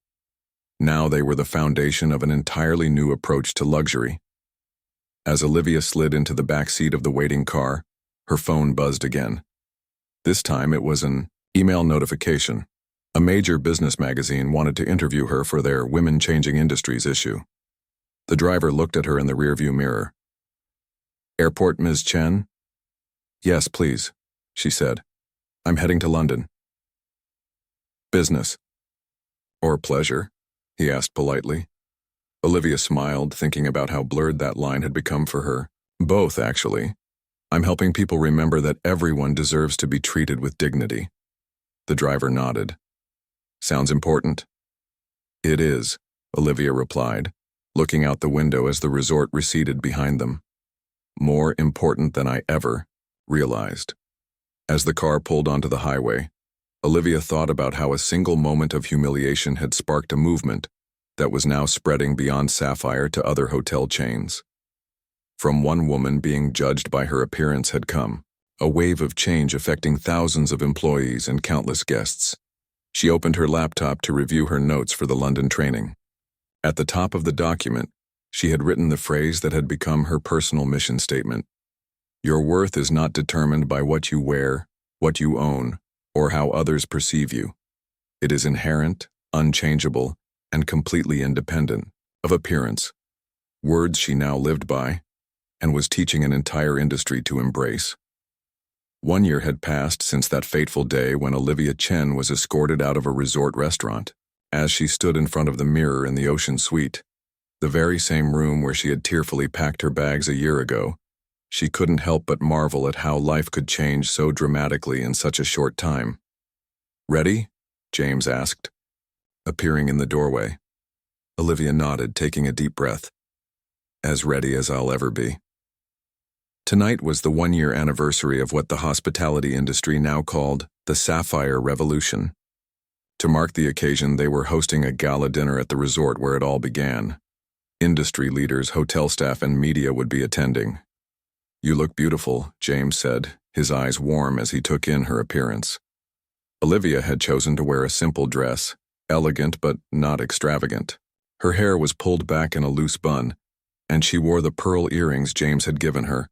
Now they were the foundation of an entirely new approach to luxury. As Olivia slid into the back seat of the waiting car, her phone buzzed again. This time it was an email notification. A major business magazine wanted to interview her for their Women Changing Industries issue. The driver looked at her in the rearview mirror. "Airport, Ms. Chen?" "Yes, please," she said. "I'm heading to London." "Business or pleasure?" he asked politely. Olivia smiled, thinking about how blurred that line had become for her. "Both, actually. I'm helping people remember that everyone deserves to be treated with dignity." The driver nodded. "Sounds important." "It is," Olivia replied, looking out the window as the resort receded behind them. "More important than I ever realized." As the car pulled onto the highway, Olivia thought about how a single moment of humiliation had sparked a movement that was now spreading beyond Sapphire to other hotel chains. From one woman being judged by her appearance had come a wave of change affecting thousands of employees and countless guests. She opened her laptop to review her notes for the London training. At the top of the document, she had written the phrase that had become her personal mission statement. "Your worth is not determined by what you wear, what you own, or how others perceive you. It is inherent, unchangeable, and completely independent of appearance." words she now lived by, and was teaching an entire industry to embrace. 1 year had passed since that fateful day when Olivia Chen was escorted out of a resort restaurant. As she stood in front of the mirror in the Ocean Suite, the very same room where she had tearfully packed her bags a year ago, she couldn't help but marvel at how life could change so dramatically in such a short time. "Ready?" James asked, appearing in the doorway. Olivia nodded, taking a deep breath. "As ready as I'll ever be." Tonight was the 1-year anniversary of what the hospitality industry now called the Sapphire Revolution. To mark the occasion, they were hosting a gala dinner at the resort where it all began. Industry leaders, hotel staff, and media would be attending. "You look beautiful," James said, his eyes warm as he took in her appearance. Olivia had chosen to wear a simple dress, elegant but not extravagant. Her hair was pulled back in a loose bun, and she wore the pearl earrings James had given her,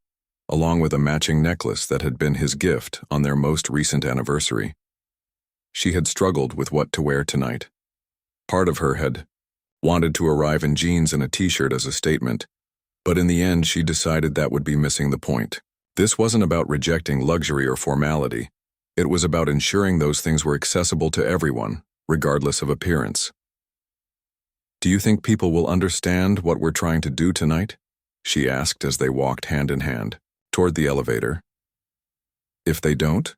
along with a matching necklace that had been his gift on their most recent anniversary. She had struggled with what to wear tonight. Part of her had wanted to arrive in jeans and a t-shirt as a statement, but in the end she decided that would be missing the point. This wasn't about rejecting luxury or formality. It was about ensuring those things were accessible to everyone, regardless of appearance. "Do you think people will understand what we're trying to do tonight?" she asked as they walked hand in hand toward the elevator. "If they don't,"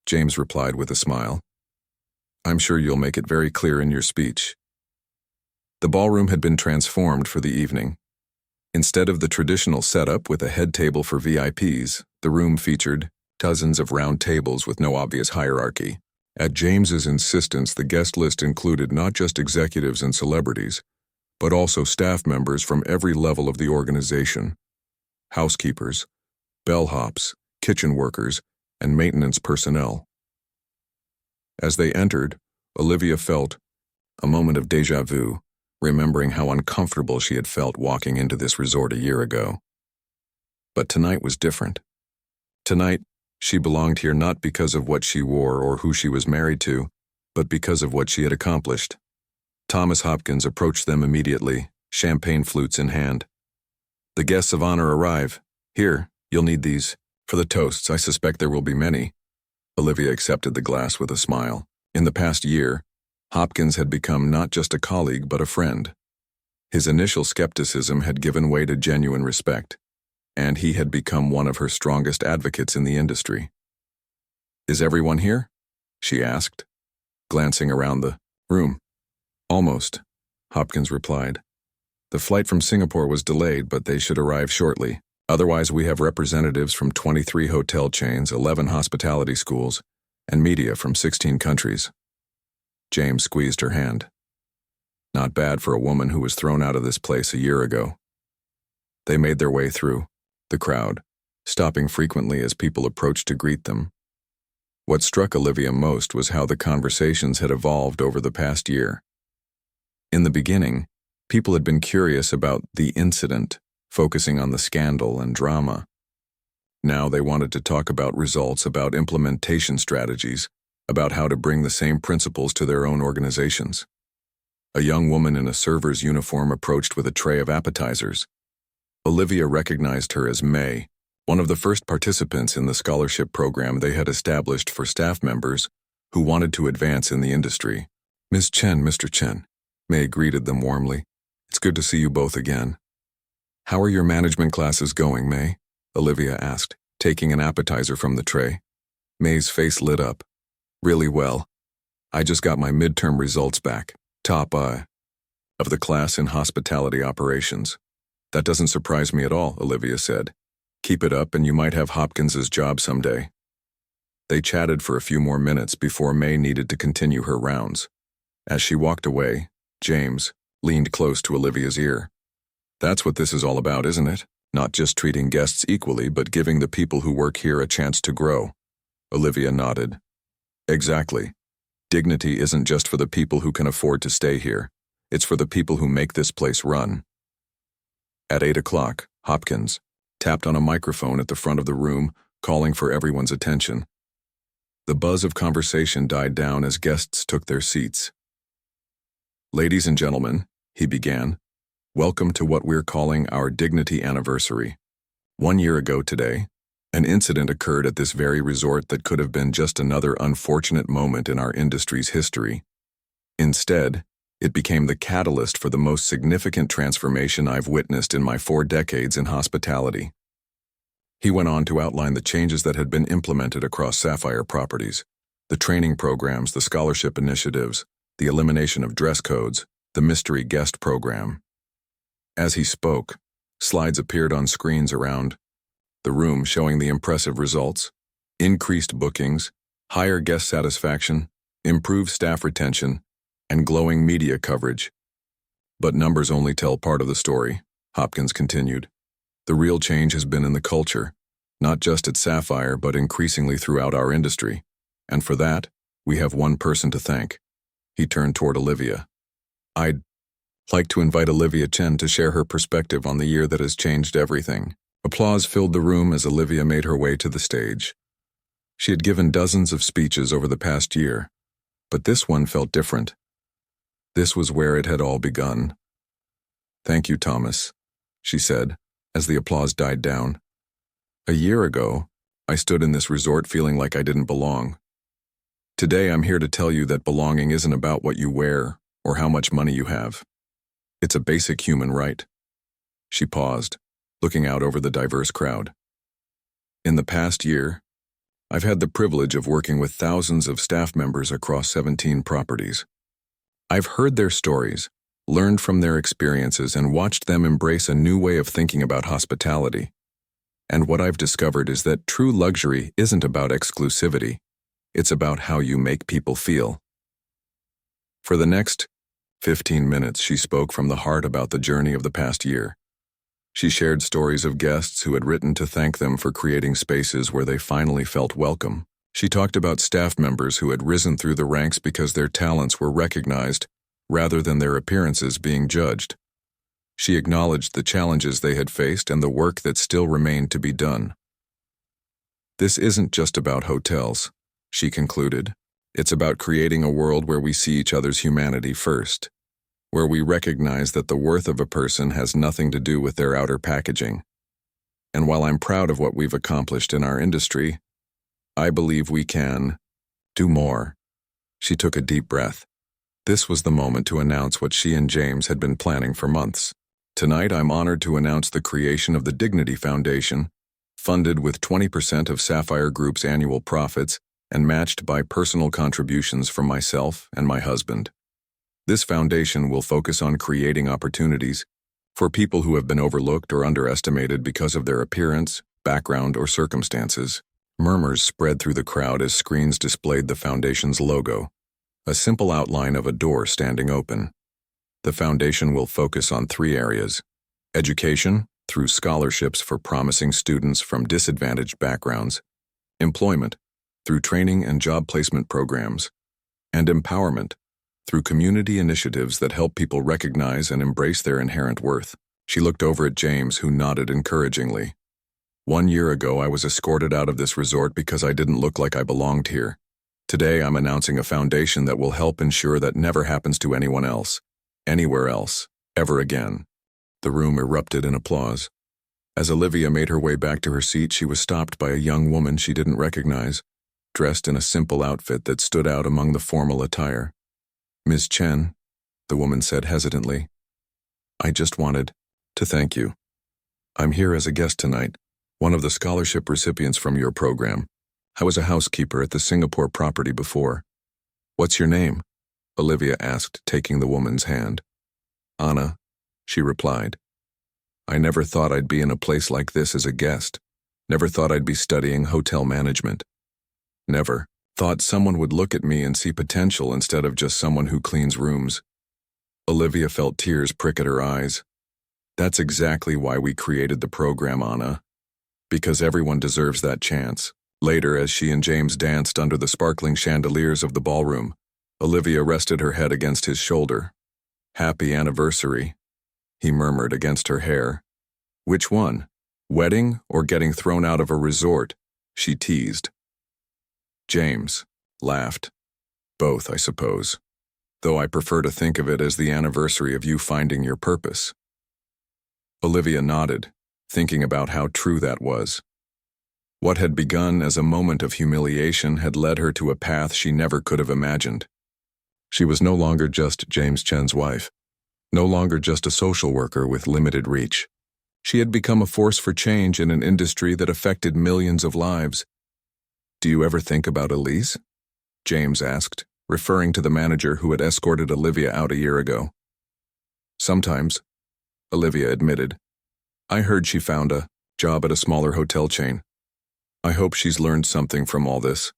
James replied with a smile, "I'm sure you'll make it very clear in your speech." The ballroom had been transformed for the evening. Instead of the traditional setup with a head table for VIPs, the room featured dozens of round tables with no obvious hierarchy. At James's insistence, the guest list included not just executives and celebrities, but also staff members from every level of the organization: housekeepers, bellhops, kitchen workers, and maintenance personnel. As they entered, Olivia felt a moment of déjà vu, remembering how uncomfortable she had felt walking into this resort a year ago. But tonight was different. Tonight, she belonged here not because of what she wore or who she was married to, but because of what she had accomplished. Thomas Hopkins approached them immediately, champagne flutes in hand. "The guests of honor arrive. Here, you'll need these. For the toasts, I suspect there will be many." Olivia accepted the glass with a smile. In the past year, Hopkins had become not just a colleague but a friend. His initial skepticism had given way to genuine respect, and he had become one of her strongest advocates in the industry. "Is everyone here?" she asked, glancing around the room. "Almost," Hopkins replied. "The flight from Singapore was delayed, but they should arrive shortly. Otherwise, we have representatives from 23 hotel chains, 11 hospitality schools, and media from 16 countries." James squeezed her hand. Not bad for a woman who was thrown out of this place a year ago. They made their way through the crowd, stopping frequently as people approached to greet them. What struck Olivia most was how the conversations had evolved over the past year. In the beginning, people had been curious about the incident, focusing on the scandal and drama. Now they wanted to talk about results, about implementation strategies, about how to bring the same principles to their own organizations. A young woman in a server's uniform approached with a tray of appetizers. Olivia recognized her as May, one of the first participants in the scholarship program they had established for staff members who wanted to advance in the industry. "Miss Chen, Mr. Chen," May greeted them warmly. "It's good to see you both again." "How are your management classes going, May?" Olivia asked, taking an appetizer from the tray. May's face lit up. "Really well. I just got my midterm results back. Top of the class in hospitality operations." "That doesn't surprise me at all," Olivia said. "Keep it up and you might have Hopkins's job someday." They chatted for a few more minutes before May needed to continue her rounds. As she walked away, James leaned close to Olivia's ear. "That's what this is all about, isn't it? Not just treating guests equally, but giving the people who work here a chance to grow." Olivia nodded. "Exactly. Dignity isn't just for the people who can afford to stay here. It's for the people who make this place run." At 8 o'clock, Hopkins tapped on a microphone at the front of the room, calling for everyone's attention. The buzz of conversation died down as guests took their seats. "Ladies and gentlemen," he began, Welcome to what we're calling our Dignity Anniversary. 1 year ago today, an incident occurred at this very resort that could have been just another unfortunate moment in our industry's history. Instead, it became the catalyst for the most significant transformation I've witnessed in my 4 decades in hospitality. He went on to outline the changes that had been implemented across Sapphire properties, the training programs, the scholarship initiatives, the elimination of dress codes, the mystery guest program. As he spoke, slides appeared on screens around the room showing the impressive results: increased bookings, higher guest satisfaction, improved staff retention, and glowing media coverage. But numbers only tell part of the story, Hopkins continued. The real change has been in the culture, not just at Sapphire but increasingly throughout our industry. And for that, we have one person to thank. He turned toward Olivia. I'd like to invite Olivia Chen to share her perspective on the year that has changed everything. Applause filled the room as Olivia made her way to the stage. She had given dozens of speeches over the past year, but this one felt different. This was where it had all begun. Thank you, Thomas, she said, as the applause died down. A year ago, I stood in this resort feeling like I didn't belong. Today, I'm here to tell you that belonging isn't about what you wear or how much money you have. It's a basic human right. She paused, looking out over the diverse crowd. In the past year, I've had the privilege of working with thousands of staff members across 17 properties. I've heard their stories, learned from their experiences, and watched them embrace a new way of thinking about hospitality. And what I've discovered is that true luxury isn't about exclusivity. It's about how you make people feel. For the next 15 minutes, she spoke from the heart about the journey of the past year. She shared stories of guests who had written to thank them for creating spaces where they finally felt welcome. She talked about staff members who had risen through the ranks because their talents were recognized rather than their appearances being judged. She acknowledged the challenges they had faced and the work that still remained to be done. This isn't just about hotels, she concluded. It's about creating a world where we see each other's humanity first, where we recognize that the worth of a person has nothing to do with their outer packaging. And while I'm proud of what we've accomplished in our industry, I believe we can do more. She took a deep breath. This was the moment to announce what she and James had been planning for months. Tonight, I'm honored to announce the creation of the Dignity Foundation, funded with 20% of Sapphire Group's annual profits and matched by personal contributions from myself and my husband. This foundation will focus on creating opportunities for people who have been overlooked or underestimated because of their appearance, background, or circumstances. Murmurs spread through the crowd as screens displayed the foundation's logo, a simple outline of a door standing open. The foundation will focus on 3 areas: education, through scholarships for promising students from disadvantaged backgrounds; employment, through training and job placement programs; and empowerment, through community initiatives that help people recognize and embrace their inherent worth. She looked over at James, who nodded encouragingly. 1 year ago, I was escorted out of this resort because I didn't look like I belonged here. Today, I'm announcing a foundation that will help ensure that never happens to anyone else, anywhere else, ever again. The room erupted in applause. As Olivia made her way back to her seat, she was stopped by a young woman she didn't recognize, dressed in a simple outfit that stood out among the formal attire. Ms. Chen, the woman said hesitantly, I just wanted to thank you. I'm here as a guest tonight, one of the scholarship recipients from your program. I was a housekeeper at the Singapore property before. What's your name? Olivia asked, taking the woman's hand. Anna, she replied. I never thought I'd be in a place like this as a guest. Never thought I'd be studying hotel management. Never thought someone would look at me and see potential instead of just someone who cleans rooms. Olivia felt tears prick at her eyes. That's exactly why we created the program, Anna. Because everyone deserves that chance. Later, as she and James danced under the sparkling chandeliers of the ballroom, Olivia rested her head against his shoulder. Happy anniversary, he murmured against her hair. Which one? Wedding or getting thrown out of a resort? She teased. James laughed. Both, I suppose. Though I prefer to think of it as the anniversary of you finding your purpose. Olivia nodded, thinking about how true that was. What had begun as a moment of humiliation had led her to a path she never could have imagined. She was no longer just James Chen's wife, no longer just a social worker with limited reach. She had become a force for change in an industry that affected millions of lives. "Do you ever think about Elise?" James asked, referring to the manager who had escorted Olivia out a year ago. "Sometimes," Olivia admitted. "I heard she found a job at a smaller hotel chain. I hope she's learned something from all this."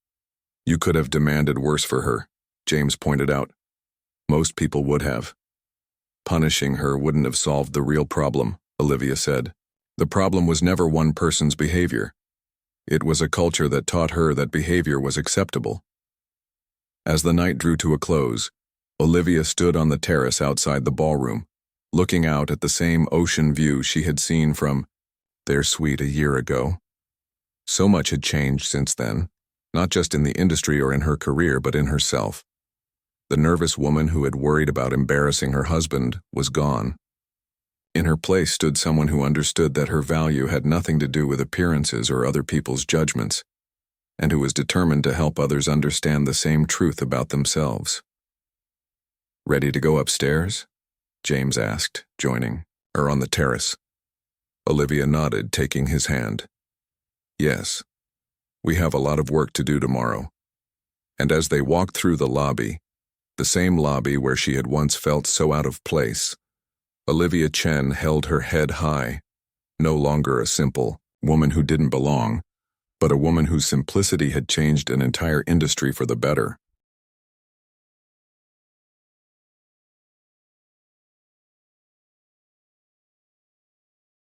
"You could have demanded worse for her," James pointed out. "Most people would have." "Punishing her wouldn't have solved the real problem," Olivia said. "The problem was never one person's behavior. It was a culture that taught her that behavior was acceptable." As the night drew to a close, Olivia stood on the terrace outside the ballroom, looking out at the same ocean view she had seen from their suite a year ago. So much had changed since then, not just in the industry or in her career, but in herself. The nervous woman who had worried about embarrassing her husband was gone. In her place stood someone who understood that her value had nothing to do with appearances or other people's judgments, and who was determined to help others understand the same truth about themselves. "Ready to go upstairs?" James asked, joining her on the terrace. Olivia nodded, taking his hand. "Yes. We have a lot of work to do tomorrow." And as they walked through the lobby, the same lobby where she had once felt so out of place, Olivia Chen held her head high, no longer a simple woman who didn't belong, but a woman whose simplicity had changed an entire industry for the better.